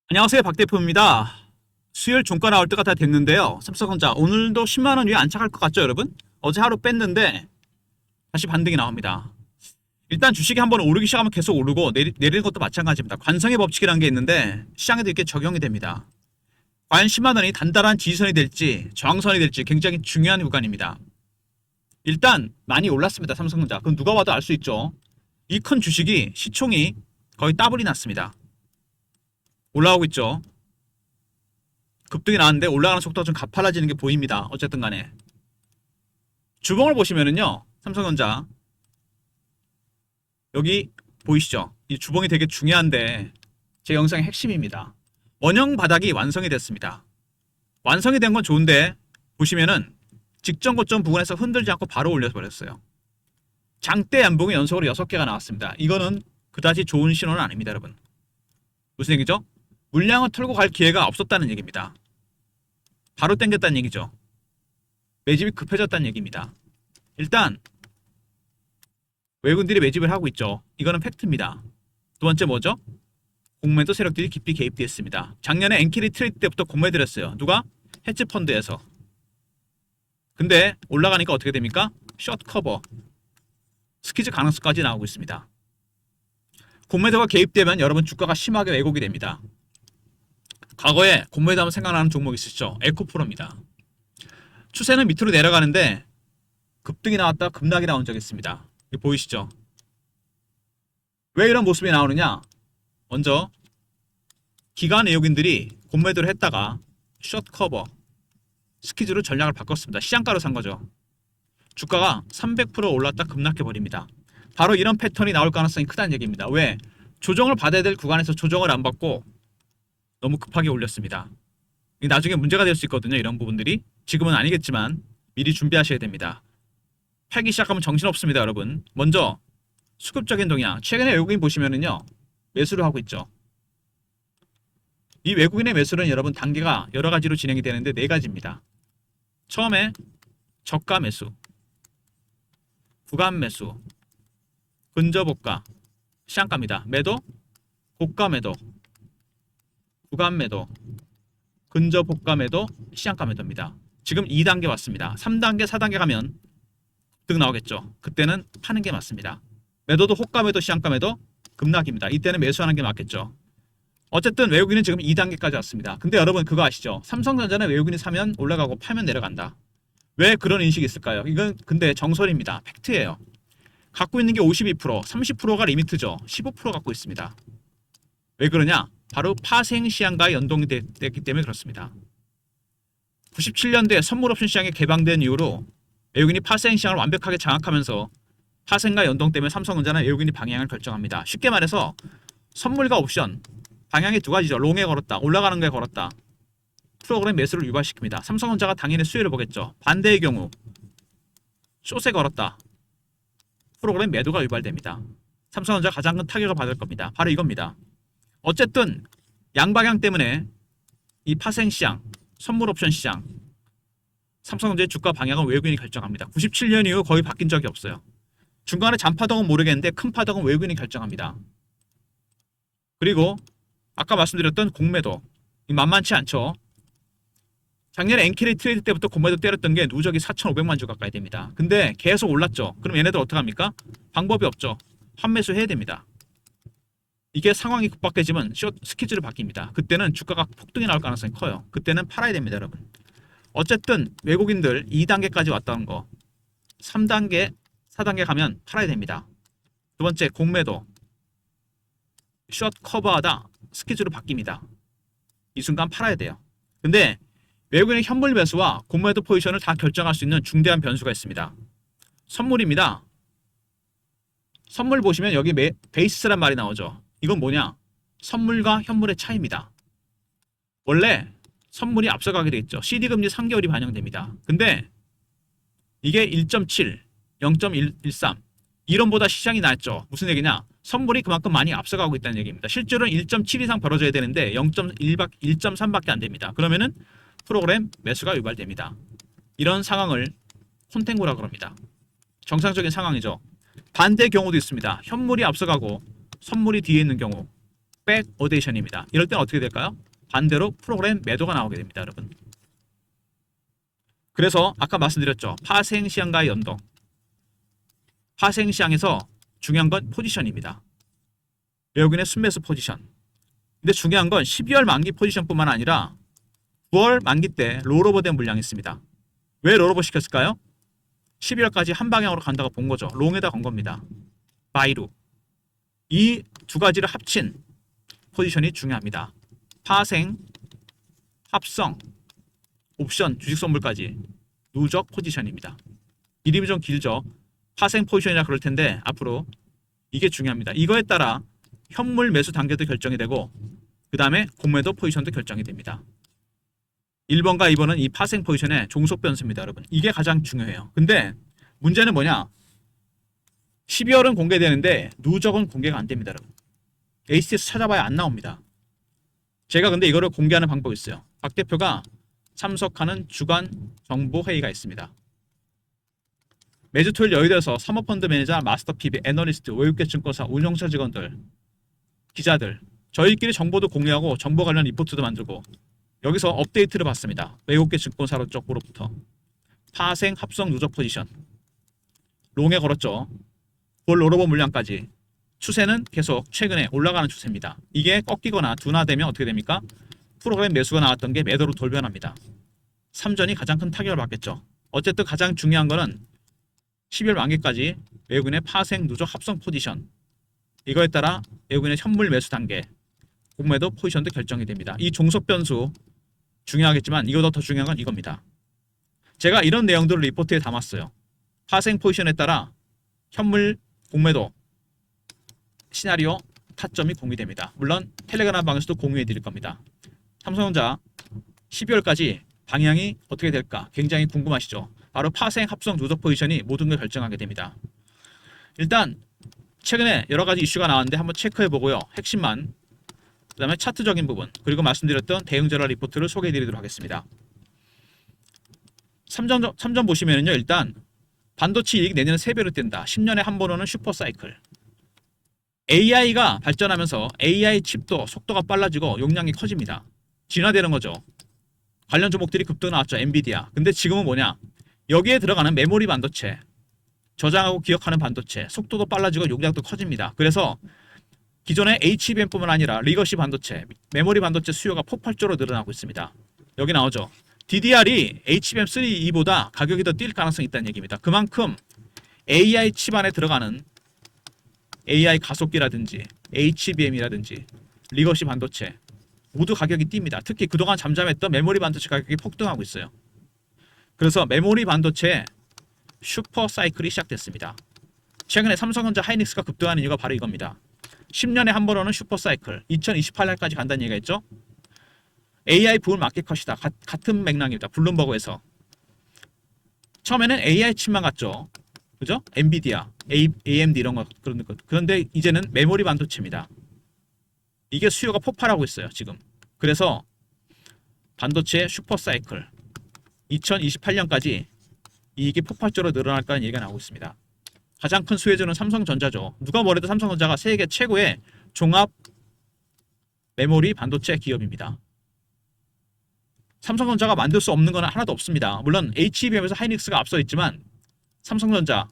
안녕하세요, 박 대표입니다. 수요일 종가 나올 때가 다 됐는데요. 삼성전자 오늘도 10만 원 위에 안착할 것 같죠, 여러분? 어제 하루 뺐는데 다시 반등이 나옵니다. 일단 주식이 한번 오르기 시작하면 계속 오르고 내리는 것도 마찬가지입니다. 관성의 법칙이라는 게 있는데 시장에도 이렇게 적용이 됩니다. 과연 10만 원이 단단한 지지선이 될지 저항선이 될지 굉장히 중요한 구간입니다. 일단 많이 올랐습니다, 삼성전자. 그건 누가 봐도 알 수 있죠. 이 큰 주식이 시총이 거의 더블이 났습니다. 올라오고 있죠. 급등이 나왔는데 올라가는 속도가 좀 가팔라지는 게 보입니다. 어쨌든 간에 주봉을 보시면은요, 삼성전자 여기 보이시죠? 이 주봉이 되게 중요한데 제 영상의 핵심입니다. 원형 바닥이 완성이 됐습니다. 완성이 된 건 좋은데 보시면은 직전 고점 부근에서 흔들지 않고 바로 올려버렸어요. 장대 연봉이 연속으로 6개가 나왔습니다. 이거는 그다지 좋은 신호는 아닙니다, 여러분. 무슨 얘기죠? 물량을 털고 갈 기회가 없었다는 얘기입니다. 바로 땡겼다는 얘기죠. 매집이 급해졌다는 얘기입니다. 일단 외국인들이 매집을 하고 있죠. 이거는 팩트입니다. 두 번째 뭐죠? 공매도 세력들이 깊이 개입되었습니다. 작년에 엔키리 트레이드 때부터 공매들였어요. 누가? 헤지펀드에서. 근데 올라가니까 어떻게 됩니까? 숏 커버, 스퀴즈 가능성까지 나오고 있습니다. 공매도가 개입되면 여러분 주가가 심하게 왜곡이 됩니다. 과거에 공매도 하면 생각나는 종목 있으시죠? 에코프로입니다. 추세는 밑으로 내려가는데 급등이 나왔다 급락이 나온 적이 있습니다. 이거 보이시죠? 왜 이런 모습이 나오느냐? 먼저 기관 외국인들이 공매도를 했다가 숏 커버, 스퀴즈로 전략을 바꿨습니다. 시장가로 산 거죠. 주가가 300% 올랐다 급락해 버립니다. 바로 이런 패턴이 나올 가능성이 크다는 얘기입니다. 왜? 조정을 받아야 될 구간에서 조정을 안 받고 너무 급하게 올렸습니다. 나중에 문제가 될 수 있거든요. 이런 부분들이. 지금은 아니겠지만 미리 준비하셔야 됩니다. 팔기 시작하면 정신없습니다, 여러분. 먼저 수급적인 동향. 최근에 외국인 보시면은요, 매수를 하고 있죠. 이 외국인의 매수는 여러분 단계가 여러 가지로 진행이 되는데 4가지입니다. 처음에 저가 매수, 구간 매수, 근저고가, 시장가입니다. 매도, 고가 매도, 구간 매도, 근저고가 매도, 시장가 매도입니다. 지금 2단계 왔습니다. 3단계, 4단계 가면 급등 나오겠죠. 그때는 파는 게 맞습니다. 매도도 호가 매도, 시장가 매도, 급락입니다. 이때는 매수하는 게 맞겠죠. 어쨌든 외국인은 지금 2단계까지 왔습니다. 근데 여러분 그거 아시죠? 삼성전자는 외국인이 사면 올라가고 팔면 내려간다. 왜 그런 인식이 있을까요? 이건 근데 정설입니다. 팩트예요. 갖고 있는 게 52%, 30%가 리미트죠. 15% 갖고 있습니다. 왜 그러냐? 바로 파생 시장과 연동이 됐기 때문에 그렇습니다. 97년도에 선물옵션 시장이 개방된 이후로 외국인이 파생 시장을 완벽하게 장악하면서 파생과 연동 때문에 삼성전자는 외국인이 방향을 결정합니다. 쉽게 말해서 선물과 옵션 방향이 2가지죠. 롱에 걸었다, 올라가는 게 걸었다. 프로그램 매수를 유발시킵니다. 삼성전자가 당연히 수혜를 보겠죠. 반대의 경우 숏에 걸었다. 프로그램 매도가 유발됩니다. 삼성전자 가장 큰 타격을 받을 겁니다. 바로 이겁니다. 어쨌든 양방향 때문에 이 파생시장, 선물옵션 시장, 삼성전자의 주가 방향은 외국인이 결정합니다. 97년 이후 거의 바뀐 적이 없어요. 중간에 잔파동은 모르겠는데 큰 파동은 외국인이 결정합니다. 그리고 아까 말씀드렸던 공매도 만만치 않죠. 작년에 엔키리 트레이드 때부터 공매도 때렸던 게 누적이 4,500만 주 가까이 됩니다. 근데 계속 올랐죠. 그럼 얘네들 어떡합니까? 방법이 없죠. 환매수 해야 됩니다. 이게 상황이 급박해지면 스퀴즈를 바뀝니다. 그때는 주가가 폭등이 나올 가능성이 커요. 그때는 팔아야 됩니다, 여러분. 어쨌든 외국인들 2단계까지 왔다는 거, 3단계, 4단계 가면 팔아야 됩니다. 두 번째, 공매도. 숏 커버하다 스퀴즈로 바뀝니다. 이 순간 팔아야 돼요. 근데 외국인의 현물 매수와 공매도 포지션을 다 결정할 수 있는 중대한 변수가 있습니다. 선물입니다. 선물 보시면 여기 베이스란 말이 나오죠. 이건 뭐냐? 선물과 현물의 차이입니다. 원래 선물이 앞서가게 돼 있죠. CD금리 3개월이 반영됩니다. 근데 이게 1.7, 0.13 이론보다 시장이 낮죠. 무슨 얘기냐? 선물이 그만큼 많이 앞서가고 있다는 얘기입니다. 실제로는 1.7 이상 벌어져야 되는데 1.3밖에 안 됩니다. 그러면은 프로그램 매수가 유발됩니다. 이런 상황을 콘탱고라고 합니다. 정상적인 상황이죠. 반대 경우도 있습니다. 현물이 앞서가고 선물이 뒤에 있는 경우. 백오데이션입니다. 이럴 때는 어떻게 될까요? 반대로 프로그램 매도가 나오게 됩니다, 여러분. 그래서 아까 말씀드렸죠. 파생시장과의 연동. 파생시장에서 중요한 건 포지션입니다. 외국인의 순매수 포지션. 근데 중요한 건 12월 만기 포지션뿐만 아니라 9월 만기 때 롤오버된 물량이 있습니다. 왜 롤오버 시켰을까요? 12월까지 한 방향으로 간다고 본 거죠. 롱에다 건 겁니다. 바이루. 이 두 가지를 합친 포지션이 중요합니다. 파생, 합성, 옵션, 주식 선물까지 누적 포지션입니다. 이름이 좀 길죠. 파생 포지션이라 그럴 텐데 앞으로 이게 중요합니다. 이거에 따라 현물 매수 단계도 결정이 되고 그 다음에 공매도 포지션도 결정이 됩니다. 1번과 2번은 이 파생 포지션의 종속 변수입니다, 여러분. 이게 가장 중요해요. 근데 문제는 뭐냐? 12월은 공개되는데 누적은 공개가 안 됩니다, 여러분. HTS 찾아봐야 안 나옵니다. 제가 근데 이거를 공개하는 방법이 있어요. 박 대표가 참석하는 주간 정보 회의가 있습니다. 매주 토요일 여의도에서 사모펀드 매니저, 마스터 PB, 애널리스트, 외국계 증권사, 운용사 직원들, 기자들 저희끼리 정보도 공유하고 정보 관련 리포트도 만들고 여기서 업데이트를 받습니다. 외국계 증권사 쪽으로부터 파생, 합성, 누적 포지션 롱에 걸었죠. 볼 롤오버 물량까지 추세는 계속 최근에 올라가는 추세입니다. 이게 꺾이거나 둔화되면 어떻게 됩니까? 프로그램 매수가 나왔던 게 매도로 돌변합니다. 3전이 가장 큰 타격을 받겠죠. 어쨌든 가장 중요한 거는 12월 만기까지 외국인의 파생, 누적, 합성 포지션 이거에 따라 외국인의 현물 매수 단계 공매도 포지션도 결정이 됩니다. 이 종속 변수 중요하겠지만 이거보다 더 중요한 건 이겁니다. 제가 이런 내용들을 리포트에 담았어요. 파생 포지션에 따라 현물 공매도 시나리오 타점이 공유됩니다. 물론 텔레그램 방에서도 공유해 드릴 겁니다. 삼성전자 12월까지 방향이 어떻게 될까 굉장히 궁금하시죠? 바로 파생, 합성, 누적 포지션이 모든 걸 결정하게 됩니다. 일단 최근에 여러 가지 이슈가 나왔는데 한번 체크해 보고요. 핵심만 그 다음에 차트적인 부분 그리고 말씀드렸던 대응 전략 리포트를 소개해 드리도록 하겠습니다. 3점 보시면요. 일단 반도체 이익 내년에 3배로 뛴다. 10년에 한 번 오는 슈퍼사이클. AI가 발전하면서 AI 칩도 속도가 빨라지고 용량이 커집니다. 진화되는 거죠. 관련 종목들이 급등 나왔죠. 엔비디아. 근데 지금은 뭐냐? 여기에 들어가는 메모리 반도체, 저장하고 기억하는 반도체, 속도도 빨라지고 용량도 커집니다. 그래서 기존의 HBM뿐만 아니라 리거시 반도체, 메모리 반도체 수요가 폭발적으로 늘어나고 있습니다. 여기 나오죠. DDR이 HBM3E보다 가격이 더 뛸 가능성이 있다는 얘기입니다. 그만큼 AI 칩 안에 들어가는 AI 가속기라든지 HBM이라든지 리거시 반도체 모두 가격이 뜁니다. 특히 그동안 잠잠했던 메모리 반도체 가격이 폭등하고 있어요. 그래서 메모리 반도체의 슈퍼 사이클이 시작됐습니다. 최근에 삼성전자 하이닉스가 급등하는 이유가 바로 이겁니다. 10년에 한 번 오는 슈퍼 사이클 2028년까지 간다는 얘기가 있죠. AI 부분 마켓 컷이다. 같은 맥락입니다. 블룸버그에서 처음에는 AI 칩만 갔죠. 그죠? 엔비디아, AMD 이런 거 그런 것. 그런데 이제는 메모리 반도체입니다. 이게 수요가 폭발하고 있어요, 지금. 그래서 반도체 슈퍼 사이클 2028년까지 이익이 폭발적으로 늘어날 거라는 얘기가 나오고 있습니다. 가장 큰 수혜주는 삼성전자죠. 누가 뭐래도 삼성전자가 세계 최고의 종합 메모리 반도체 기업입니다. 삼성전자가 만들 수 없는 건 하나도 없습니다. 물론 HBM에서 하이닉스가 앞서 있지만 삼성전자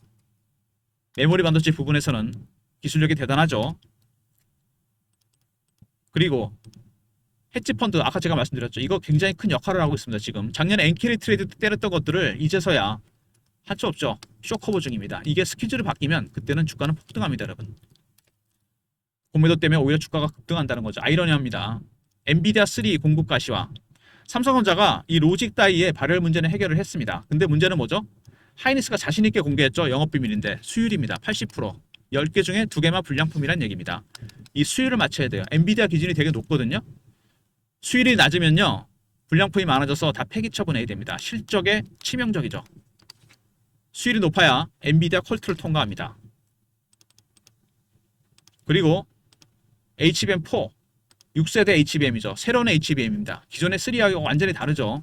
메모리 반도체 부분에서는 기술력이 대단하죠. 그리고 헤지펀드 아까 제가 말씀드렸죠. 이거 굉장히 큰 역할을 하고 있습니다. 지금 작년에 엔캐리 트레이드 때렸던 것들을 이제서야 할 수 없죠. 쇼커버 중입니다. 이게 스케줄이 바뀌면 그때는 주가는 폭등합니다, 여러분. 공매도 때문에 오히려 주가가 급등한다는 거죠. 아이러니합니다. 엔비디아 3 공급 가시와 삼성전자가 이 로직 다이의 발열 문제는 해결을 했습니다. 근데 문제는 뭐죠? 하이닉스가 자신있게 공개했죠. 영업비밀인데 수율입니다. 80%. 10개 중에 2개만 불량품이란 얘기입니다. 이 수율을 맞춰야 돼요. 엔비디아 기준이 되게 높거든요. 수율이 낮으면요. 불량품이 많아져서 다 폐기 처분해야 됩니다. 실적에 치명적이죠. 수율이 높아야 엔비디아 퀄트를 통과합니다. 그리고 HBM4 6세대 HBM이죠. 새로운 HBM입니다. 기존의 3하고 완전히 다르죠.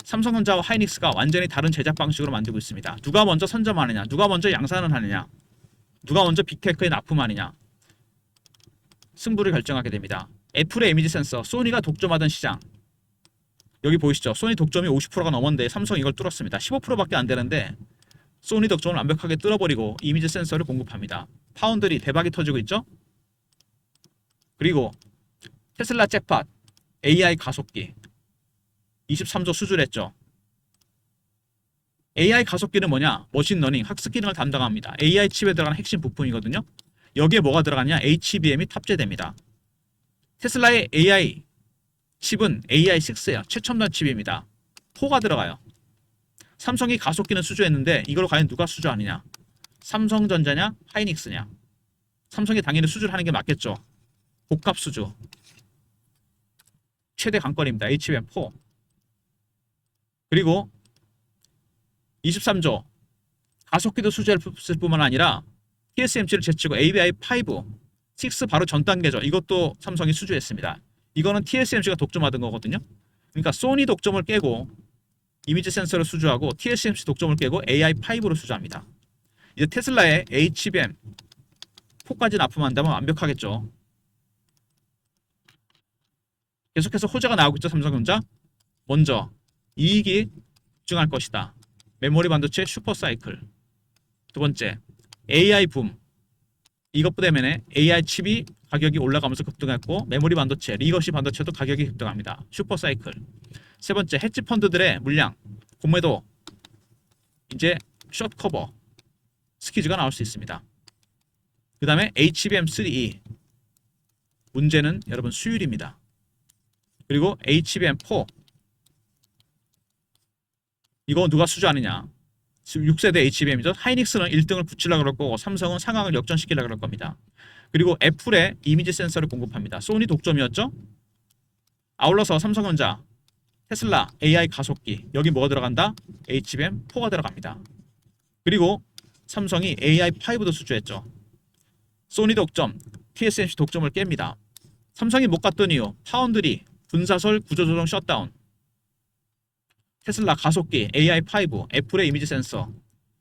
삼성전자와 하이닉스가 완전히 다른 제작 방식으로 만들고 있습니다. 누가 먼저 선점하느냐, 누가 먼저 양산을 하느냐, 누가 먼저 빅테크에 납품하느냐. 승부를 결정하게 됩니다. 애플의 이미지 센서, 소니가 독점하던 시장. 여기 보이시죠? 소니 독점이 50%가 넘었는데 삼성이 이걸 뚫었습니다. 15%밖에 안 되는데 소니 독점을 완벽하게 뚫어버리고 이미지 센서를 공급합니다. 파운드리 대박이 터지고 있죠? 그리고 테슬라 잭팟, AI 가속기 23조 수주했죠. AI 가속기는 뭐냐? 머신러닝, 학습 기능을 담당합니다. AI 칩에 들어가는 핵심 부품이거든요. 여기에 뭐가 들어가냐? HBM이 탑재됩니다. 테슬라의 AI 칩은 AI6예요. 최첨단 칩입니다. 4가 들어가요. 삼성이 가속기는 수주했는데 이걸 과연 누가 수주하느냐? 삼성전자냐? 하이닉스냐? 삼성이 당연히 수주를 하는 게 맞겠죠. 복합 수주. 최대 관건입니다. HBM4. 그리고 23조. 가속기도 수주했을 뿐만 아니라 TSMC를 제치고 AVI5, 6 바로 전 단계죠. 이것도 삼성이 수주했습니다. 이거는 TSMC가 독점하던 거거든요. 그러니까 소니 독점을 깨고 이미지 센서를 수주하고 TSMC 독점을 깨고 AI5로 수주합니다. 이제 테슬라의 HBM 4까지 납품한다면 완벽하겠죠. 계속해서 호재가 나오고 있죠. 삼성전자. 먼저 이익이 급증할 것이다. 메모리 반도체 슈퍼사이클. 두 번째 AI 붐. 이것 때문에 AI 칩이 가격이 올라가면서 급등했고 메모리 반도체, 리거시 반도체도 가격이 급등합니다. 슈퍼사이클. 세 번째 헤지 펀드들의 물량 공매도 이제 숏 커버 스퀴즈가 나올 수 있습니다. 그 다음에 HBM3E 문제는 여러분 수율입니다. 그리고 HBM4 이거 누가 수주하느냐? 6세대 HBM이죠. 하이닉스는 1등을 붙이려고 그럴 거고 삼성은 상황을 역전시키려고 그럴 겁니다. 그리고 애플의 이미지 센서를 공급합니다. 소니 독점이었죠. 아울러서 삼성전자, 테슬라, AI 가속기 여기 뭐가 들어간다? HBM4가 들어갑니다. 그리고 삼성이 AI5도 수주했죠. 소니 독점, TSMC 독점을 깹니다. 삼성이 못 갔던 이유 파운드리, 분사설 구조조정 셧다운, 테슬라 가속기, AI5, 애플의 이미지 센서,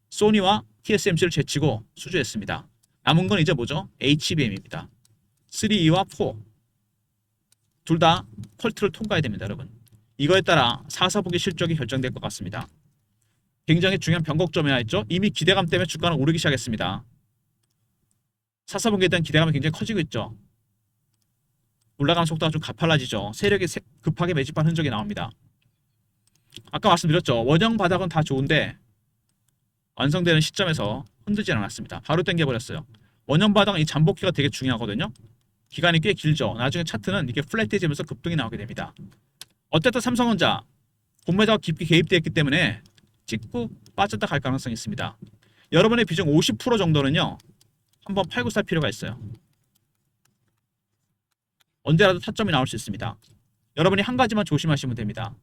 소니와 TSMC를 제치고 수주했습니다. 남은 건 이제 뭐죠? HBM입니다. 3E와 4. 둘 다 퀄트를 통과해야 됩니다, 여러분. 이거에 따라 4사분기 실적이 결정될 것 같습니다. 굉장히 중요한 변곡점에 와 있죠. 이미 기대감 때문에 주가는 오르기 시작했습니다. 4사분기에 대한 기대감이 굉장히 커지고 있죠. 올라가는 속도가 좀 가팔라지죠. 세력이 급하게 매집한 흔적이 나옵니다. 아까 말씀드렸죠. 원형 바닥은 다 좋은데 완성되는 시점에서 흔들지 않았습니다. 바로 당겨버렸어요. 원형 바닥은 이 잠복기가 되게 중요하거든요. 기간이 꽤 길죠. 나중에 차트는 이게 플랫해지면서 급등이 나오게 됩니다. 어쨌든 삼성전자 공매도가 깊게 개입되어 있기 때문에 찍고 빠졌다 갈 가능성이 있습니다. 여러분의 비중 50% 정도는요. 한번 팔고 살 필요가 있어요. 언제라도 타점이 나올 수 있습니다. 여러분이 한 가지만 조심하시면 됩니다.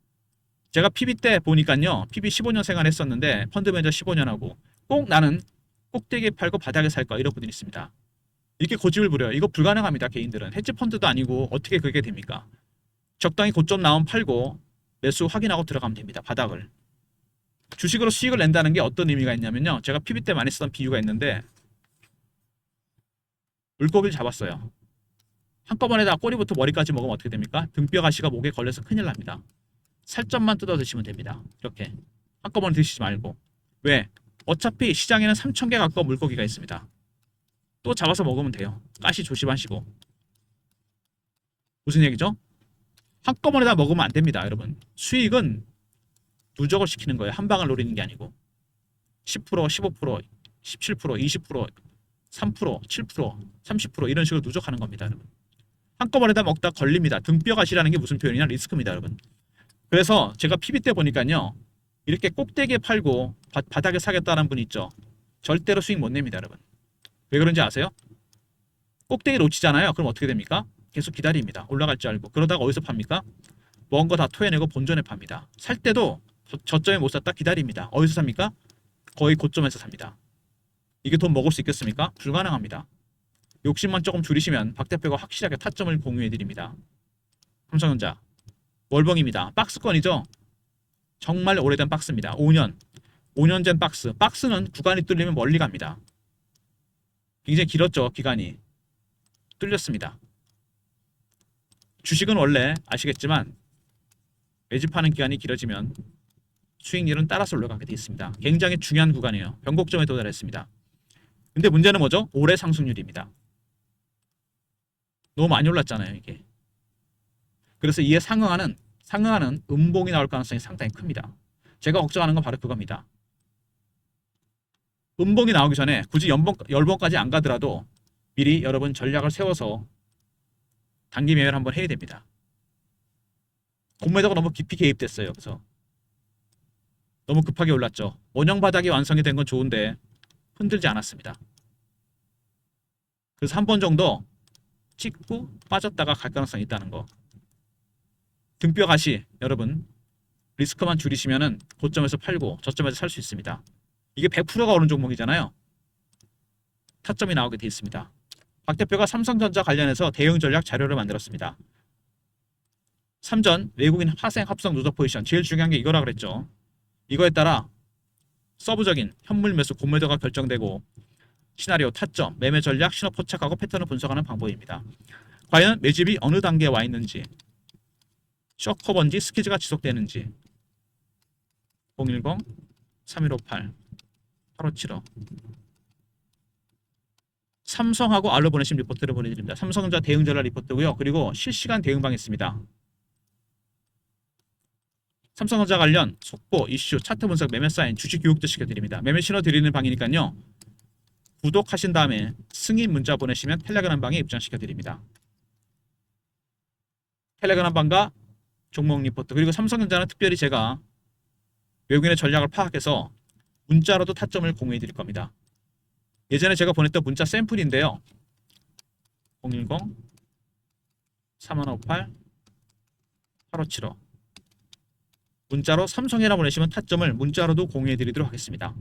제가 PB 때 보니까요. PB 15년 생활했었는데 펀드 매니저 15년 하고 꼭 나는 꼭대기에 팔고 바닥에 살 거 이런 분들이 있습니다. 이렇게 고집을 부려요. 이거 불가능합니다. 개인들은. 헤지 펀드도 아니고 어떻게 그게 됩니까? 적당히 고점 나오면 팔고 매수 확인하고 들어가면 됩니다. 바닥을. 주식으로 수익을 낸다는 게 어떤 의미가 있냐면요. 제가 PB 때 많이 쓰던 비유가 있는데 물고기를 잡았어요. 한꺼번에 다 꼬리부터 머리까지 먹으면 어떻게 됩니까? 등뼈 가시가 목에 걸려서 큰일 납니다. 살점만 뜯어 드시면 됩니다. 이렇게 한꺼번에 드시지 말고. 왜? 어차피 시장에는 3,000개 가까운 물고기가 있습니다. 또 잡아서 먹으면 돼요. 가시 조심하시고. 무슨 얘기죠? 한꺼번에 다 먹으면 안 됩니다. 여러분. 수익은 누적을 시키는 거예요. 한 방을 노리는 게 아니고 10%, 15%, 17%, 20%, 3%, 7%, 30% 이런 식으로 누적하는 겁니다. 여러분. 한꺼번에 다 먹다 걸립니다. 등뼈 가시라는 게 무슨 표현이냐? 리스크입니다. 여러분. 그래서 제가 PB 때 보니까요. 이렇게 꼭대기에 팔고 바닥에 사겠다는 분이 있죠. 절대로 수익 못 냅니다. 여러분. 왜 그런지 아세요? 꼭대기 놓치잖아요. 그럼 어떻게 됩니까? 계속 기다립니다. 올라갈 줄 알고. 그러다가 어디서 팝니까? 먼 거 다 토해내고 본전에 팝니다. 살 때도 저점에 못 샀다 기다립니다. 어디서 삽니까? 거의 고점에서 삽니다. 이게 돈 먹을 수 있겠습니까? 불가능합니다. 욕심만 조금 줄이시면 박 대표가 확실하게 타점을 공유해드립니다. 삼성전자 월봉입니다. 박스권이죠. 정말 오래된 박스입니다. 5년 전 박스. 박스는 구간이 뚫리면 멀리 갑니다. 굉장히 길었죠. 기간이. 뚫렸습니다. 주식은 원래 아시겠지만 매집하는 기간이 길어지면 수익률은 따라서 올라가게 되어 있습니다. 굉장히 중요한 구간이에요. 변곡점에 도달했습니다. 근데 문제는 뭐죠? 올해 상승률입니다. 너무 많이 올랐잖아요, 이게. 그래서 이에 상응하는 음봉이 나올 가능성이 상당히 큽니다. 제가 걱정하는 건 바로 그겁니다. 음봉이 나오기 전에 굳이 열봉까지 안 가더라도 미리 여러분 전략을 세워서 단기 매매를 한번 해야 됩니다. 공매도가 너무 깊이 개입됐어요. 그래서 너무 급하게 올랐죠. 원형 바닥이 완성이 된 건 좋은데 흔들지 않았습니다. 그래서 한 번 정도 찍고 빠졌다가 갈 가능성이 있다는 거. 등뼈 가시 여러분 리스크만 줄이시면은 고점에서 팔고 저점에서 살 수 있습니다. 이게 100%가 오른 종목이잖아요. 타점이 나오게 돼 있습니다. 박 대표가 삼성전자 관련해서 대응 전략 자료를 만들었습니다. 삼전 외국인 파생 합성 누적 포지션 제일 중요한 게 이거라 그랬죠. 이거에 따라 서브적인 현물 매수 공매도가 결정되고 시나리오 타점 매매 전략 신호 포착하고 패턴을 분석하는 방법입니다. 과연 매집이 어느 단계에 와 있는지 쇼커번지 스키즈가 지속되는지 010-3158-8575 삼성하고 알로 보내신 리포트를 보내드립니다. 삼성전자 대응 전략 리포트고요. 그리고 실시간 대응방 있습니다. 삼성전자 관련 속보, 이슈, 차트 분석, 매매 사인, 주식 교육도 시켜드립니다. 매매 신호 드리는 방이니까요. 구독하신 다음에 승인 문자 보내시면 텔레그램 방에 입장시켜드립니다. 텔레그램 방과 종목 리포트 그리고 삼성전자는 특별히 제가 외국인의 전략을 파악해서 문자로도 타점을 공유해 드릴 겁니다. 예전에 제가 보냈던 문자 샘플인데요. 010-3158-8575 문자로 삼성이라 보내시면 타점을 문자로도 공유해 드리도록 하겠습니다.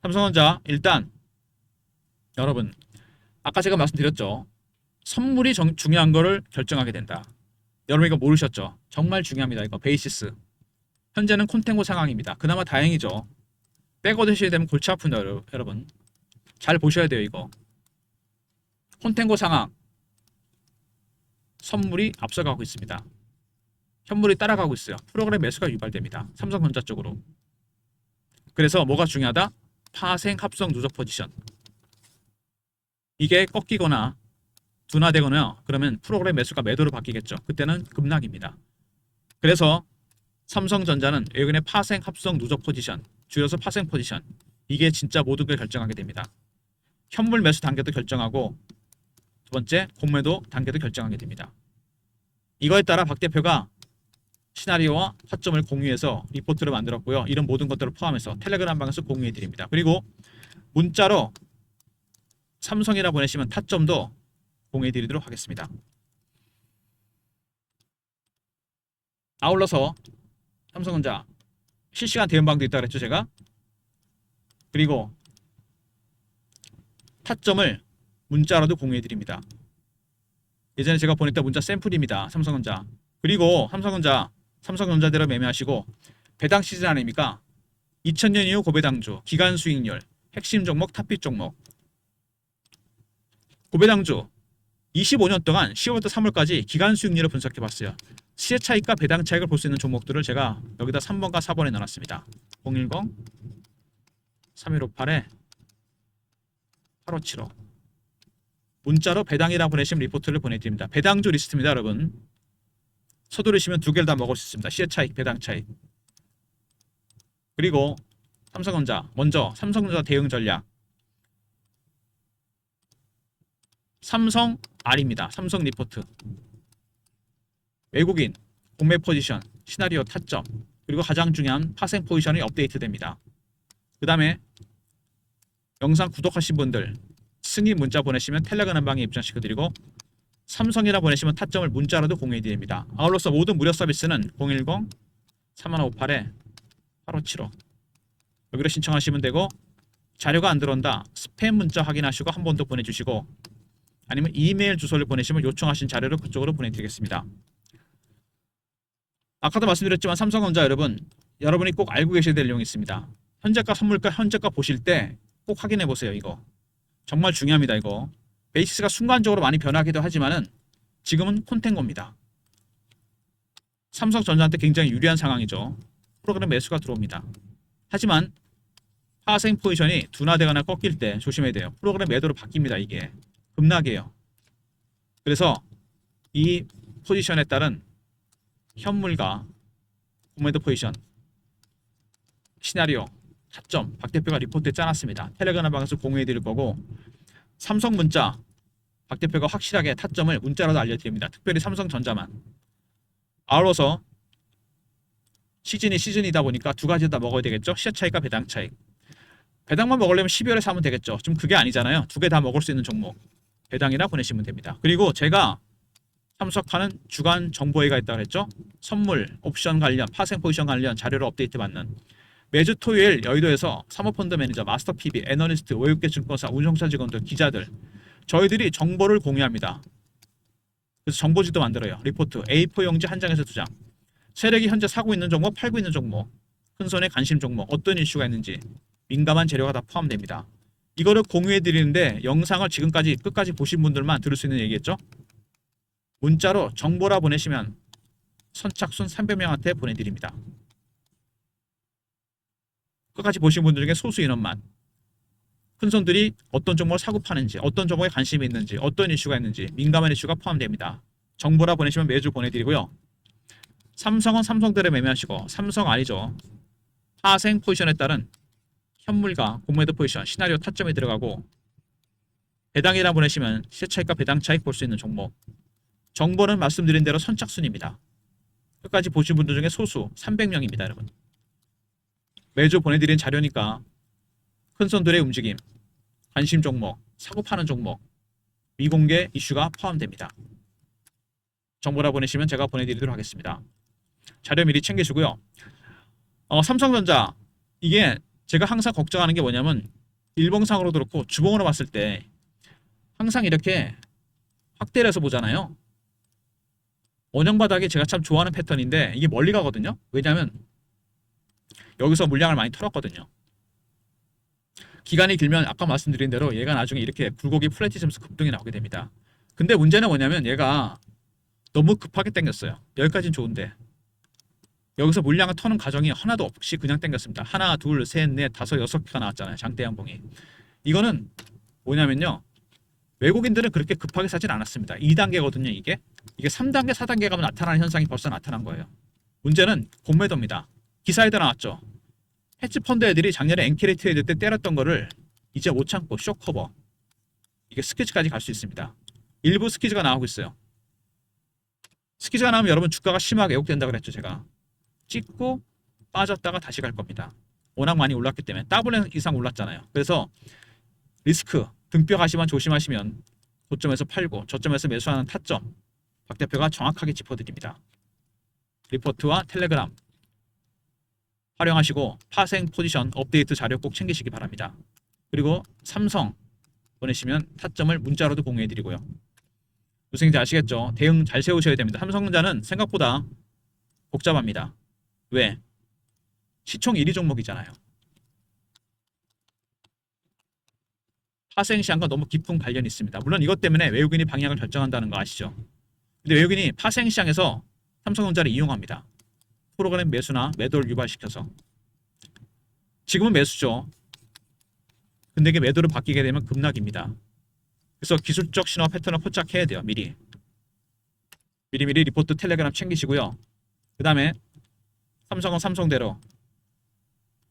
삼성전자 일단 여러분 아까 제가 말씀드렸죠. 선물이 중요한 거를 결정하게 된다. 여러분 이거 모르셨죠? 정말 중요합니다. 이거 베이시스. 현재는 콘텐고 상황입니다. 그나마 다행이죠. 빼고 드셔야 되면 골치 아픈다 여러분. 잘 보셔야 돼요 이거. 콘텐고 상황. 선물이 앞서가고 있습니다. 현물이 따라가고 있어요. 프로그램 매수가 유발됩니다. 삼성전자 쪽으로. 그래서 뭐가 중요하다? 파생 합성 누적 포지션. 이게 꺾이거나 둔화되거나 그러면 프로그램 매수가 매도로 바뀌겠죠. 그때는 급락입니다. 그래서 삼성전자는 외국인의 파생 합성 누적 포지션, 줄여서 파생 포지션. 이게 진짜 모든 걸 결정하게 됩니다. 현물 매수 단계도 결정하고 두 번째 공매도 단계도 결정하게 됩니다. 이거에 따라 박 대표가 시나리오와 타점을 공유해서 리포트를 만들었고요. 이런 모든 것들을 포함해서 텔레그램 방에서 공유해 드립니다. 그리고 문자로 삼성이라 보내시면 타점도 공유해 드리도록 하겠습니다. 아울러서 삼성전자 실시간 대응방도 있다고 그랬죠 제가. 그리고 타점을 문자로도 공유해 드립니다. 예전에 제가 보냈던 문자 샘플입니다. 삼성전자. 그리고 삼성전자대로 매매하시고 배당 시즌 아닙니까? 2000년 이후 고배당주, 기간 수익률, 핵심 종목, 탑픽 종목. 고배당주 25년 동안 10월부터 3월까지 기간 수익률을 분석해봤어요. 시세 차익과 배당 차익을 볼 수 있는 종목들을 제가 여기다 3번과 4번에 넣어놨습니다. 010-3158-8575 문자로 배당이라 보내시면 리포트를 보내드립니다. 배당주 리스트입니다 여러분. 서두르시면 두 개를 다 먹을 수 있습니다. 시세 차익, 배당 차익. 그리고 삼성전자 먼저 삼성전자 대응 전략. 삼성 R입니다. 삼성 리포트. 외국인 공매 포지션, 시나리오 타점, 그리고 가장 중요한 파생 포지션이 업데이트됩니다. 그 다음에 영상 구독하신 분들 승인 문자 보내시면 텔레그램 방에 입장시켜드리고 삼성이라 보내시면 타점을 문자로도 공유해드립니다. 아울러서 모든 무료 서비스는 010-3158-8575 여기로 신청하시면 되고 자료가 안 들어온다 스팸 문자 확인하시고 한 번 더 보내주시고 아니면 이메일 주소를 보내시면 요청하신 자료를 그쪽으로 보내드리겠습니다. 아까도 말씀드렸지만 삼성전자 여러분이 꼭 알고 계셔야 될 내용이 있습니다. 현재가 선물가 현재가 보실 때 꼭 확인해 보세요. 이거 정말 중요합니다. 이거 베이시스가 순간적으로 많이 변하기도 하지만은 지금은 콘텐거입니다. 삼성전자한테 굉장히 유리한 상황이죠. 프로그램 매수가 들어옵니다. 하지만 파생 포지션이 둔화되거나 꺾일 때 조심해야 돼요. 프로그램 매도로 바뀝니다. 이게 급락이에요. 그래서 이 포지션에 따른 현물과 공매도 포지션 시나리오 타점 박 대표가 리포트에 짜놨습니다. 텔레그램 방에서 공유해 드릴 거고, 삼성 문자 박 대표가 확실하게 타점을 문자로도 알려드립니다. 특별히 삼성전자만. 아울러서 시즌이 시즌이다 보니까 두 가지 다 먹어야 되겠죠. 시세 차익과 배당 차익. 배당만 먹으려면 12월에 사면 되겠죠. 좀 그게 아니잖아요. 두 개 다 먹을 수 있는 종목 배당이라 보내시면 됩니다. 그리고 제가 참석하는 주간 정보회의가 있다고 했죠. 선물, 옵션 관련, 파생 포지션 관련 자료를 업데이트 받는, 매주 토요일 여의도에서 사모펀드 매니저, 마스터 PB, 애널리스트, 외국계 증권사, 운송사 직원들, 기자들, 저희들이 정보를 공유합니다. 그래서 정보지도 만들어요. 리포트 A4 용지 한 장에서 두 장. 세력이 현재 사고 있는 종목, 팔고 있는 종목, 큰손의 관심 종목, 어떤 이슈가 있는지 민감한 재료가 다 포함됩니다. 이거를 공유해 드리는데 영상을 지금까지 끝까지 보신 분들만 들을 수 있는 얘기겠죠. 문자로 정보라 보내시면 선착순 300명한테 보내드립니다. 끝까지 보신 분들 중에 소수 인원만. 큰손들이 어떤 종목을 사고 파는지, 어떤 종목에 관심이 있는지, 어떤 이슈가 있는지 민감한 이슈가 포함됩니다. 정보라 보내시면 매주 보내드리고요. 삼성은 삼성대로 매매하시고, 삼성 아니죠. 파생 포지션에 따른 현물과 공매도 포지션, 시나리오 타점에 들어가고, 배당이라 보내시면 시세차익과 배당 차익 볼 수 있는 종목. 정보는 말씀드린 대로 선착순입니다. 끝까지 보신 분들 중에 소수 300명입니다. 여러분. 매주 보내드린 자료니까 큰손들의 움직임, 관심 종목, 사고 파는 종목, 미공개 이슈가 포함됩니다. 정보라 보내시면 제가 보내드리도록 하겠습니다. 자료 미리 챙기시고요. 삼성전자, 이게 제가 항상 걱정하는 게 뭐냐면 일봉상으로도 그렇고 주봉으로 봤을 때 항상 이렇게 확대를 해서 보잖아요. 원형바닥이 제가 참 좋아하는 패턴인데 이게 멀리 가거든요. 왜냐하면 여기서 물량을 많이 털었거든요. 기간이 길면 아까 말씀드린 대로 얘가 나중에 이렇게 굴곡이 플랫이면서 급등이 나오게 됩니다. 근데 문제는 뭐냐면 얘가 너무 급하게 당겼어요. 여기까지는 좋은데 여기서 물량을 터는 과정이 하나도 없이 그냥 당겼습니다. 하나, 둘, 셋, 넷, 다섯, 여섯 개가 나왔잖아요. 장대 양봉이. 이거는 뭐냐면요. 외국인들은 그렇게 급하게 사진 않았습니다. 2단계거든요. 이게 3단계, 4단계 가면 나타나는 현상이 벌써 나타난 거예요. 문제는 공매도입니다. 기사에도 나왔죠. 헤지펀드 애들이 작년에 엔캐리 트레이드 때 때렸던 거를 이제 못 참고 쇼커버. 이게 스퀴즈까지 갈 수 있습니다. 일부 스퀴즈가 나오고 있어요. 스퀴즈가 나오면 여러분 주가가 심하게 왜곡된다고 그랬죠. 제가. 찍고 빠졌다가 다시 갈 겁니다. 워낙 많이 올랐기 때문에 더블 이상 올랐잖아요. 그래서 리스크 등뼈 가시만 조심하시면 고점에서 팔고 저점에서 매수하는 타점 박 대표가 정확하게 짚어드립니다. 리포트와 텔레그램 활용하시고 파생 포지션 업데이트 자료 꼭 챙기시기 바랍니다. 그리고 삼성 보내시면 타점을 문자로도 공유해드리고요. 무슨 얘기인지 아시겠죠? 대응 잘 세우셔야 됩니다. 삼성전자는 생각보다 복잡합니다. 왜? 시총 1위 종목이잖아요. 파생시장과 너무 깊은 관련이 있습니다. 물론 이것 때문에 외국인이 방향을 결정한다는 거 아시죠? 근데 외국인이 파생시장에서 삼성전자를 이용합니다. 프로그램 매수나 매도를 유발시켜서. 지금은 매수죠. 근데 이게 매도로 바뀌게 되면 급락입니다. 그래서 기술적 신호 패턴을 포착해야 돼요. 미리 리포트 텔레그램 챙기시고요. 그 다음에 삼성은 삼성대로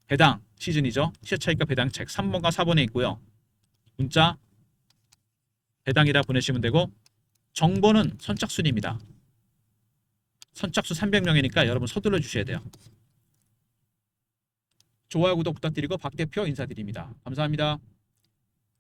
배당 시즌이죠. 시세차익과 배당책 3번과 4번에 있고요. 문자 배당이라 보내시면 되고 정보는 선착순입니다. 선착순 300명이니까 여러분 서둘러 주셔야 돼요. 좋아요 구독 부탁드리고 박 대표 인사드립니다. 감사합니다.